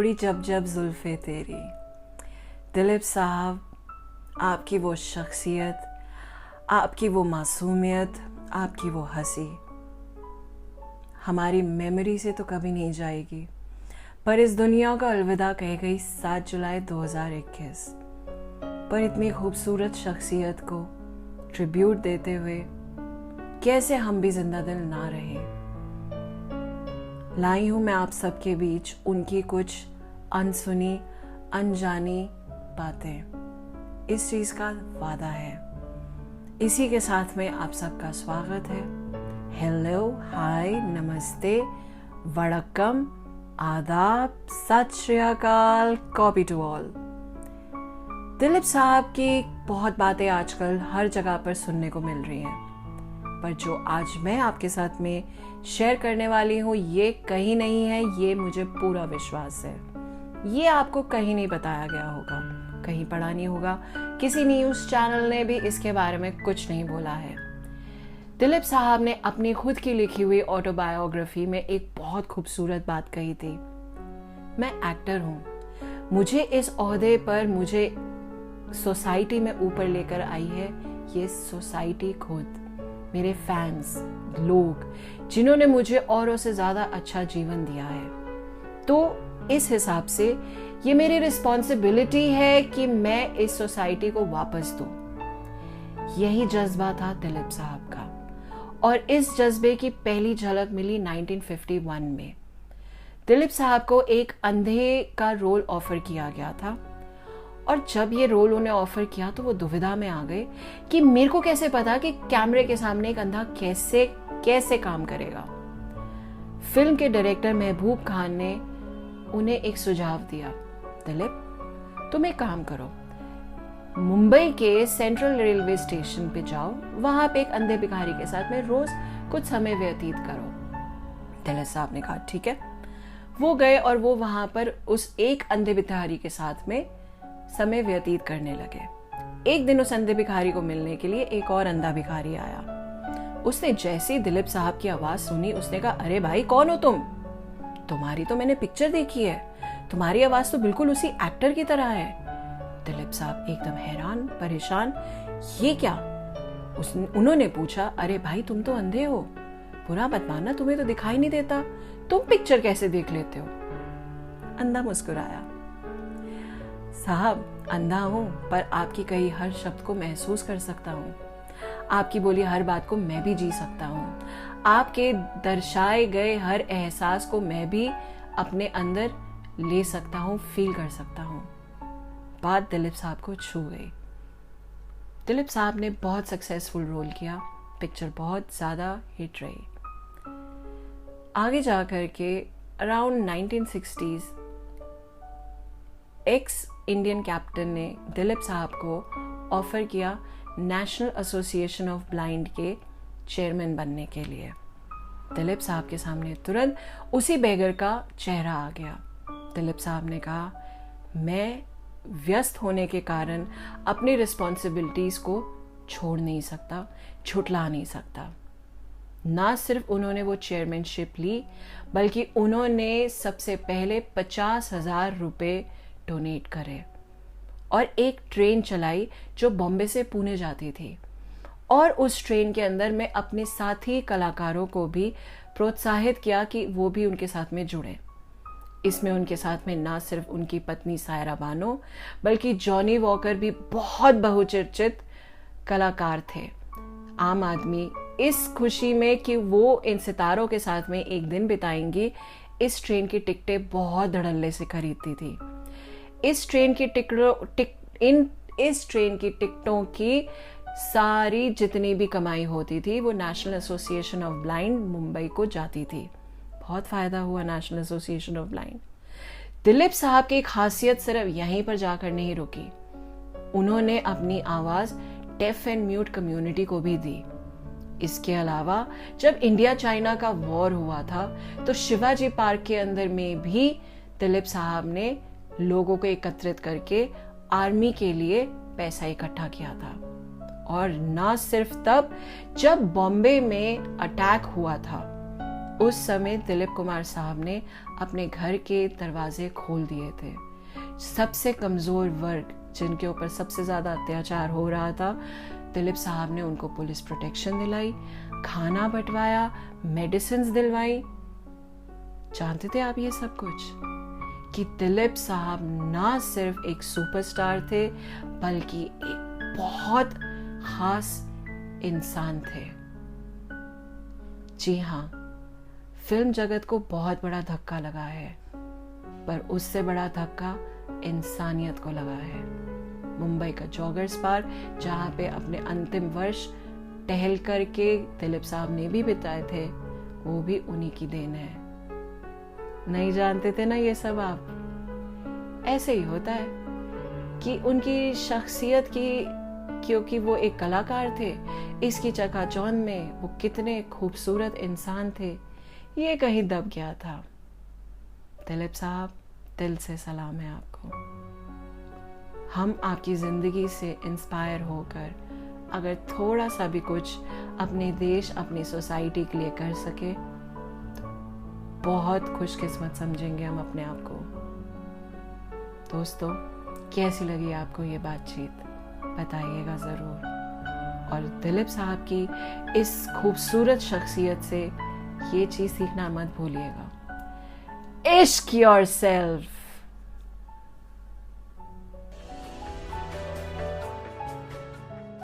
तोड़ी जब जब जुल्फे तेरी। दिलीप साहब, आपकी वो शख्सियत, आपकी वो मासूमियत, आपकी वो हंसी हमारी मेमोरी से तो कभी नहीं जाएगी, पर इस दुनिया को अलविदा कह गई 7 जुलाई 2021। पर इतनी खूबसूरत शख्सियत को ट्रिब्यूट देते हुए कैसे हम भी जिंदा दिल ना रहे। लाई हूं मैं आप सबके बीच उनकी कुछ अनसुनी अनजानी बातें। इस चीज का वादा है। इसी के साथ में आप सबका स्वागत है। हेलो, हाय, नमस्ते, वड़क्कम, आदाब, सत श्री अकाल, कॉपी टू ऑल। दिलीप साहब की बहुत बातें आजकल हर जगह पर सुनने को मिल रही हैं, पर जो आज मैं आपके साथ में शेयर करने वाली हूँ ये कहीं नहीं है, ये मुझे पूरा विश्वास है। ये आपको कहीं नहीं बताया गया होगा, कहीं पढ़ा नहीं होगा, किसी न्यूज़ चैनल ने भी इसके बारे में कुछ नहीं बोला है। दिलीप साहब ने अपनी खुद की लिखी हुई ऑटोबायोग्राफी में एक बहुत खूबसूरत बात कही थी। मैं एक्टर हूँ, मुझे इस ओहदे पर मुझे सोसाइटी में ऊपर लेकर आई है ये सोसाइटी खुद, मेरे फैंस, लोग जिन्होंने मुझे औरों से ज़्यादा अच्छा जीवन दिया है। तो इस हिसाब से ये मेरी रिस्पॉन्सिबिलिटी है कि मैं इस सोसाइटी को वापस दूं। यही जज्बा था दिलीप साहब का, और इस जज्बे की पहली झलक मिली 1951 में। दिलीप साहब को एक अंधे का रोल ऑफर किया गया था, और जब ये रोल उन्हें ऑफर किया तो वो दुविधा में आ गए कि मेरे को कैसे पता कि कैमरे के सामने एक अंधा कैसे कैसे काम करेगा। फिल्म के डायरेक्टर महबूब खान ने उन्हें एक सुझाव दिया, दिलीप तुम एक काम करो, मुंबई के सेंट्रल रेलवे स्टेशन पे जाओ, वहां पे एक अंधे भिखारी के साथ में रोज कुछ समय व्यतीत करो। दिलीप साहब ने कहा ठीक है। वो गए और वो वहां पर उस एक अंधे भिखारी के साथ में समय व्यतीत करने लगे। एक दिन उस अंधे भिखारी को मिलने के लिए एक और अंधा भिखारी आया। उसने जैसे ही दिलीप साहब की आवाज सुनी उसने कहा, अरे भाई कौन हो तुम? तुम्हारी तो मैंने पिक्चर देखी है, तुम्हारी आवाज तो बिल्कुल उसी एक्टर की तरह है। दिलीप साहब एकदम हैरान परेशान, ये क्या? उन्होंने पूछा, अरे भाई तुम तो अंधे हो, बुरा मत मानना, तुम्हें तो दिखाई नहीं देता, तुम पिक्चर कैसे देख लेते हो? अंधा मुस्कुराया, साहब अंधा हूं पर आपकी कही हर शब्द को महसूस कर सकता हूँ, आपकी बोली हर बात को मैं भी जी सकता हूँ, आपके दर्शाए गए हर एहसास को मैं भी अपने अंदर ले सकता हूँ, फील कर सकता हूँ। बात दिलीप साहब को छू गई। दिलीप साहब ने बहुत सक्सेसफुल रोल किया, पिक्चर बहुत ज्यादा हिट रही। आगे जाकर के around 1960s x Indian captain ने दिलीप साहब को ऑफर किया नेशनल एसोसिएशन ऑफ ब्लाइंड के चेयरमैन बनने के लिए। दिलीप साहब के सामने तुरंत उसी बेगर का चेहरा आ गया। दिलीप साहब ने कहा, मैं व्यस्त होने के कारण अपनी रिस्पॉन्सिबिलिटीज को छोड़ नहीं सकता, छुटला नहीं सकता। ना सिर्फ उन्होंने वो चेयरमैनशिप ली, बल्कि उन्होंने सबसे पहले 50,000 रुपए डोनेट करे और एक ट्रेन चलाई जो बॉम्बे से पुणे जाती थी, और उस ट्रेन के अंदर मैं अपने साथी कलाकारों को भी प्रोत्साहित किया कि वो भी उनके साथ में जुड़े। इसमें उनके साथ में ना सिर्फ उनकी पत्नी सायरा बानो बल्कि जॉनी वॉकर भी बहुत बहुचर्चित कलाकार थे। आम आदमी इस खुशी में कि वो इन सितारों के साथ में एक दिन बिताएंगी, इस ट्रेन की टिकटें बहुत धड़ल्ले से खरीदती थी। इस ट्रेन की टिकटों की सारी जितनी भी कमाई होती थी वो national association of blind Mumbai को जाती थी। बहुत फायदा हुआ national association of blind. Dilip साहब की खासियत सिर्फ यहीं पर जाकर नहीं रुकी, उन्होंने अपनी आवाज डेफ एंड म्यूट कम्युनिटी को भी दी। इसके अलावा जब इंडिया चाइना का वॉर हुआ था तो शिवाजी पार्क के अंदर में भी दिलीप साहब ने लोगों को एकत्रित करके आर्मी के लिए पैसा इकट्ठा किया था। और ना सिर्फ तब, जब बॉम्बे में अटैक हुआ था उस समय दिलीप कुमार साहब ने अपने घर के दरवाजे खोल दिए थे। सबसे कमज़ोर वर्ग, जिनके ऊपर सबसे ज़्यादा अत्याचार हो रहा था, दिलीप साहब ने उनको पुलिस प्रोटेक्शन दिलाई, खाना बंटवाया, मेडिसिन्स दिलवाई। जानते थे आप ये सब कुछ कि दिलीप साहब ना सिर्फ एक सुपरस्टार थे बल्कि एक बहुत खास इंसान थे। जी हाँ, फिल्म जगत को बहुत बड़ा धक्का लगा है, पर उससे बड़ा धक्का इंसानियत को लगा है। मुंबई का जॉगर्स पार्क, जहाँ पे अपने अंतिम वर्ष टहल करके दिलीप साहब ने भी बिताए थे, वो भी उन्हीं की देन है। नहीं जानते थे ना ये सब आप? ऐसे ही होता है कि उनकी शख्सियत की, क्योंकि वो एक कलाकार थे, इसकी चकाचौंध में वो कितने खूबसूरत इंसान थे, ये कहीं दब गया था। दिलीप साहब, दिल से सलाम है आपको। हम आपकी ज़िंदगी से इंस्पायर होकर अगर थोड़ा सा भी कुछ अपने देश, अपनी सोसाइटी के लिए कर सके तो बहुत खुशकिस्मत समझेंगे हम अपने आप को। दोस्तों, कैसी लगी आपको ये बातचीत? बताइएगा ज़रूर। और दिलीप साहब की इस खूबसूरत शख्सियत से ये चीज़ सीखना मत भूलिएगा, इश्क योरसेल्फ।